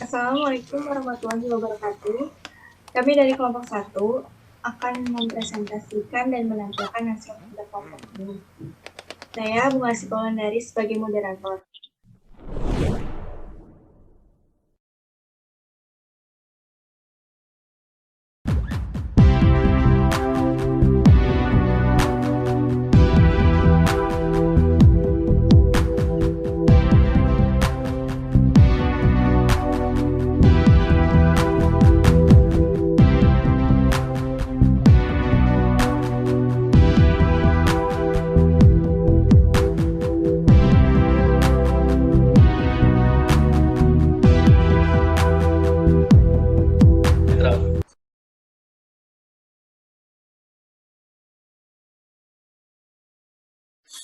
Assalamualaikum warahmatullahi wabarakatuh. Kami dari kelompok 1 akan mempresentasikan dan menampilkan hasil kerja kelompok ini. Saya Bunga Sipowandari sebagai moderator.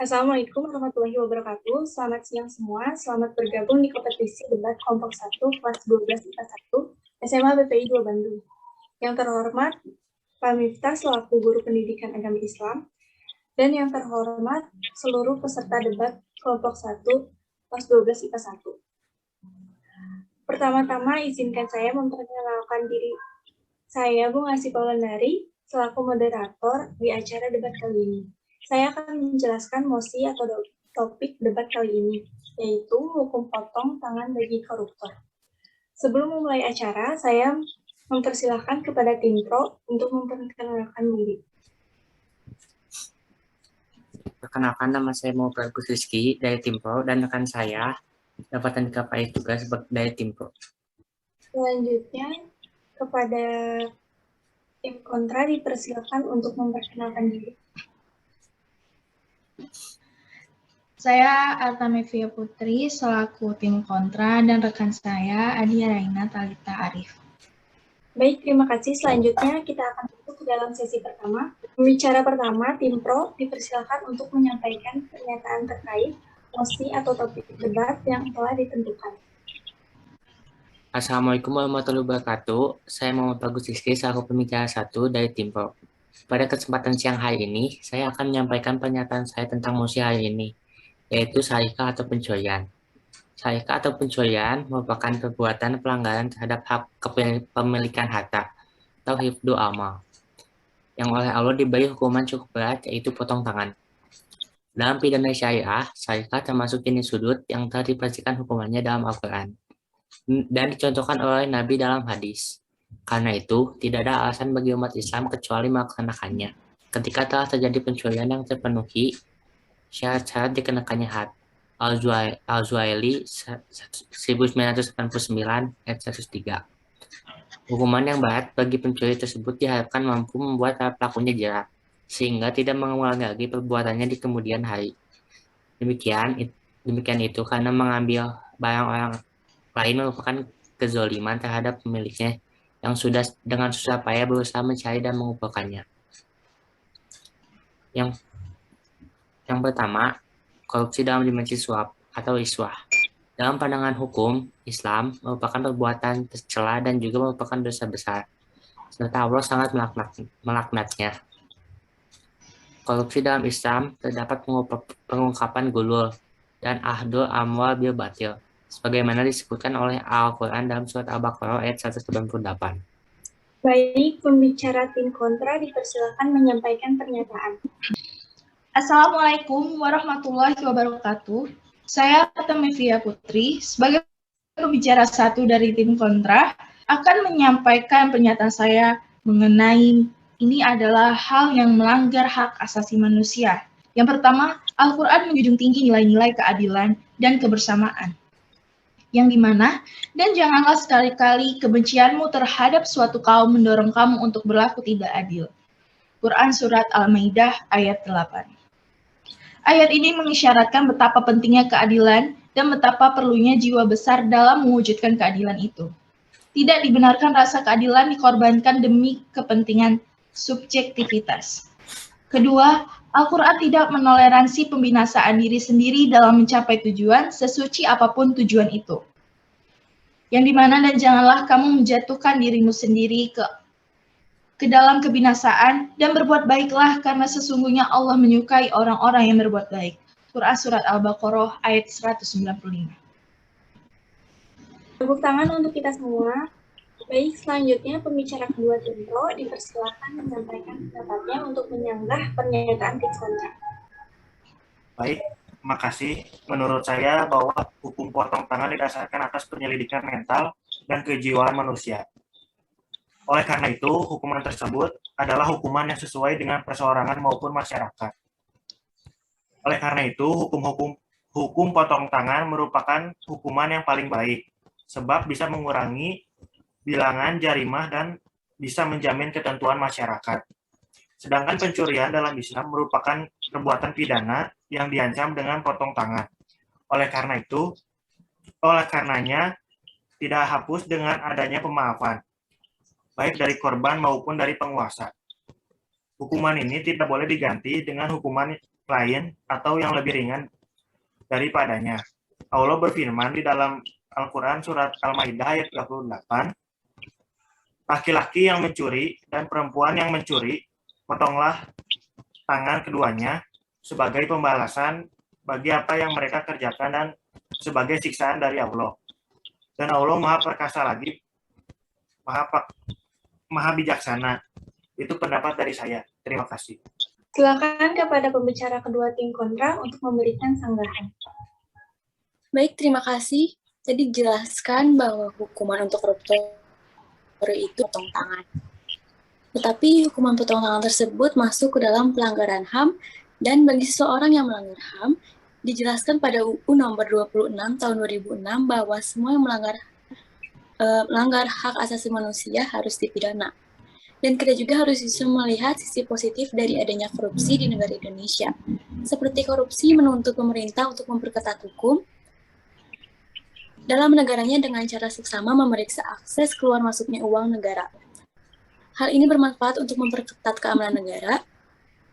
Assalamualaikum warahmatullahi wabarakatuh. Selamat siang semua. Selamat bergabung di kompetisi debat kelompok 1 kelas 12 IPA 1 SMA BPI 2 Bandung. Yang terhormat Pak Miftah selaku Guru Pendidikan Agama Islam, dan yang terhormat seluruh peserta debat kelompok 1 kelas 12 IPA 1. Pertama-tama izinkan saya memperkenalkan diri saya Bunga Sipowandari selaku moderator di acara debat kali ini. Saya akan menjelaskan mosi atau topik debat kali ini, yaitu hukum potong tangan bagi koruptor. Sebelum memulai acara, saya mempersilahkan kepada tim pro untuk memperkenalkan diri. Perkenalkan, nama saya Muhammad Agus Rizky dari tim pro, dan rekan saya dapat Andika Pais juga dari tim pro. Selanjutnya, kepada tim kontra dipersilakan untuk memperkenalkan diri. Saya Artamevia Putri selaku tim kontra dan rekan saya Adia Raina Talita Arif. Baik, terima kasih. Selanjutnya kita akan masuk ke dalam sesi pertama. Pembicara pertama, tim pro, dipersilakan untuk menyampaikan pernyataan terkait mosi atau topik debat yang telah ditentukan. Assalamualaikum warahmatullahi wabarakatuh. Saya Muhammad Agus Rizky selaku pembicara 1 dari tim pro. Pada kesempatan siang hari ini, saya akan menyampaikan pernyataan saya tentang mosi hari ini, yaitu syarikah atau pencurian. Syarikah atau pencurian merupakan perbuatan pelanggaran terhadap hak kepemilikan harta atau hifdzu amal, yang oleh Allah diberi hukuman cukup berat, yaitu potong tangan. Dalam pidana syariah, syarikah termasuk jenis sudut yang telah dipastikan hukumannya dalam Al-Quran dan dicontohkan oleh Nabi dalam hadis. Karena itu, tidak ada alasan bagi umat Islam kecuali melaksanakannya. Ketika telah terjadi pencurian yang terpenuhi syarat-syarat dikenakannya had. Al-Zuhaili 1989 ayat 103. Hukuman yang berat bagi pencuri tersebut diharapkan mampu membuat para pelakunya jerah, sehingga tidak mengulangi lagi perbuatannya di kemudian hari. Demikian itu karena mengambil barang orang lain merupakan kezoliman terhadap pemiliknya yang sudah dengan susah payah berusaha mencari dan mengumpulkannya. Yang pertama, korupsi dalam dimensi suap atau riswah. Dalam pandangan hukum Islam merupakan perbuatan tercela dan juga merupakan dosa besar, serta Allah sangat melaknatnya. Korupsi dalam Islam terdapat pengungkapan gulul dan ahdul amwal bil batil, sebagaimana disebutkan oleh Al-Quran dalam surat Al-Baqarah ayat 198. Baik, pembicara tim kontra dipersilakan menyampaikan pernyataan. Assalamualaikum warahmatullahi wabarakatuh. Saya Artamevia Putri sebagai pembicara 1 dari tim kontra akan menyampaikan pernyataan saya mengenai ini adalah hal yang melanggar hak asasi manusia. Yang pertama, Al-Quran menjunjung tinggi nilai-nilai keadilan dan kebersamaan. Yang dimana, dan janganlah sekali-kali kebencianmu terhadap suatu kaum mendorong kamu untuk berlaku tidak adil. Quran Surat Al-Maidah ayat 8. Ayat ini mengisyaratkan betapa pentingnya keadilan dan betapa perlunya jiwa besar dalam mewujudkan keadilan itu. Tidak dibenarkan rasa keadilan dikorbankan demi kepentingan subjektivitas. Kedua, Al-Quran tidak menoleransi pembinasaan diri sendiri dalam mencapai tujuan, sesuci apapun tujuan itu. Yang dimana dan janganlah kamu menjatuhkan dirimu sendiri ke dalam kebinasaan dan berbuat baiklah karena sesungguhnya Allah menyukai orang-orang yang berbuat baik. Quran Surat Al-Baqarah ayat 195. Tepuk tangan untuk kita semua. Baik, selanjutnya pembicara kedua tim pro dipersilakan menyampaikan pendapatnya untuk menyanggah pernyataan tim kontra. Baik, makasih. Menurut saya bahwa hukum potong tangan didasarkan atas penyelidikan mental dan kejiwaan manusia. Oleh karena itu, hukuman tersebut adalah hukuman yang sesuai dengan perseorangan maupun masyarakat. Oleh karena itu, hukum potong tangan merupakan hukuman yang paling baik, sebab bisa mengurangi bilangan jarimah dan bisa menjamin ketentuan masyarakat. Sedangkan pencurian dalam Islam merupakan perbuatan pidana yang diancam dengan potong tangan. Oleh karenanya tidak hapus dengan adanya pemaafan, baik dari korban maupun dari penguasa. Hukuman ini tidak boleh diganti dengan hukuman lain atau yang lebih ringan daripadanya. Allah berfirman di dalam Al-Quran surat Al-Maidah ayat 38, laki-laki yang mencuri dan perempuan yang mencuri, potonglah tangan keduanya sebagai pembalasan bagi apa yang mereka kerjakan dan sebagai siksaan dari Allah. Dan Allah Maha Perkasa lagi, Maha Bijaksana. Itu pendapat dari saya. Terima kasih. Silakan kepada pembicara kedua tim kontra untuk memberikan sanggahan. Baik, terima kasih. Tadi dijelaskan bahwa hukuman untuk koruptor itu potong tangan. Tetapi hukuman potong tangan tersebut masuk ke dalam pelanggaran HAM, dan bagi seseorang yang melanggar HAM, dijelaskan pada UU nomor 26 tahun 2006 bahwa semua yang melanggar hak asasi manusia harus dipidana. Dan kita juga harus bisa melihat sisi positif dari adanya korupsi di negara Indonesia. Seperti korupsi menuntut pemerintah untuk memperketat hukum dalam negaranya dengan cara seksama memeriksa akses keluar masuknya uang negara. Hal ini bermanfaat untuk memperketat keamanan negara.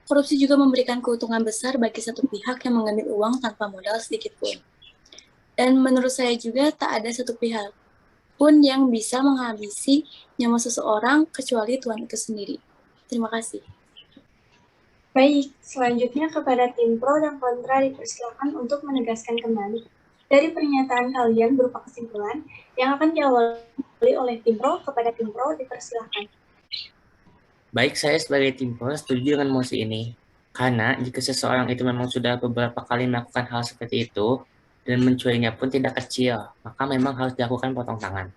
Korupsi juga memberikan keuntungan besar bagi satu pihak yang mengambil uang tanpa modal sedikit pun. Dan menurut saya juga tak ada satu pihak pun yang bisa menghabisi nyawa seseorang kecuali Tuhan itu sendiri. Terima kasih. Baik, selanjutnya kepada tim pro dan kontra dipersilakan untuk menegaskan kembali dari pernyataan kalian berupa kesimpulan yang akan diawali oleh tim pro. Kepada tim pro dipersilakan. Baik, saya sebagai tim pro setuju dengan mosi ini. Karena jika seseorang itu memang sudah beberapa kali melakukan hal seperti itu, dan mencurinya pun tidak kecil, maka memang harus dilakukan potong tangan.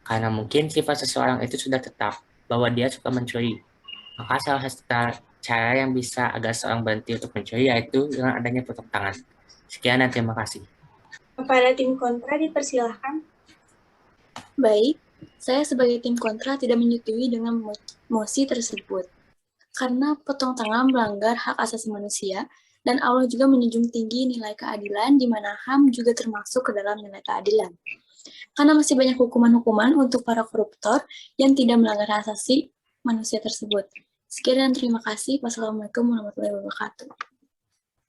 Karena mungkin sifat seseorang itu sudah tetap bahwa dia suka mencuri. Maka salah satu cara yang bisa agar seorang berhenti untuk mencuri yaitu dengan adanya potong tangan. Sekian dan terima kasih. Kepada tim kontra dipersilahkan. Baik, saya sebagai tim kontra tidak menyetujui dengan mosi tersebut. Karena potong tangan melanggar hak asasi manusia, dan Allah juga menjunjung tinggi nilai keadilan, di mana HAM juga termasuk ke dalam nilai keadilan. Karena masih banyak hukuman-hukuman untuk para koruptor yang tidak melanggar hak asasi manusia tersebut. Sekian dan terima kasih. Wassalamualaikum warahmatullahi wabarakatuh.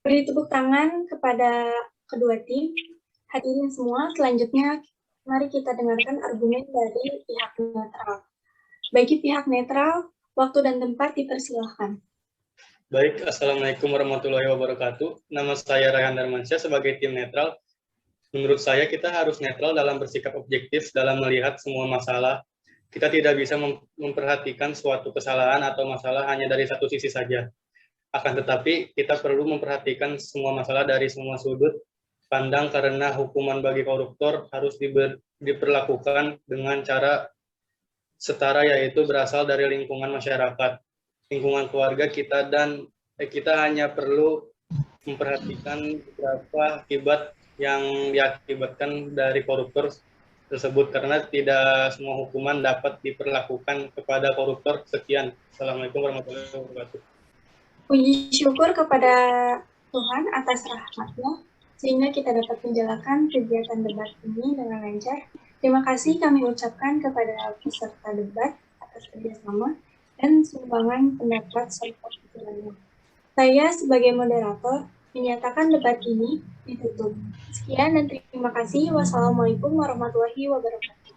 Beri tepuk tangan kepada kedua tim. Hadirin semua, selanjutnya mari kita dengarkan argumen dari pihak netral. Bagi pihak netral, waktu dan tempat dipersilahkan. Baik, Assalamualaikum warahmatullahi wabarakatuh. Nama saya Rayhan Darmansyah sebagai tim netral. Menurut saya kita harus netral dalam bersikap objektif dalam melihat semua masalah. Kita tidak bisa memperhatikan suatu kesalahan atau masalah hanya dari satu sisi saja. Akan tetapi kita perlu memperhatikan semua masalah dari semua sudut pandang karena hukuman bagi koruptor harus diperlakukan dengan cara setara, yaitu berasal dari lingkungan masyarakat, lingkungan keluarga kita, dan kita hanya perlu memperhatikan beberapa akibat yang diakibatkan dari koruptor tersebut, karena tidak semua hukuman dapat diperlakukan kepada koruptor. Sekian. Assalamualaikum warahmatullahi wabarakatuh. Puji syukur kepada Tuhan atas rahmat-Nya, sehingga kita dapat menjalankan kegiatan debat ini dengan lancar. Terima kasih kami ucapkan kepada peserta debat atas kerjasama dan sumbangan pendapat serta pikirannya. Saya sebagai moderator menyatakan debat ini ditutup. Sekian dan terima kasih. Wassalamualaikum warahmatullahi wabarakatuh.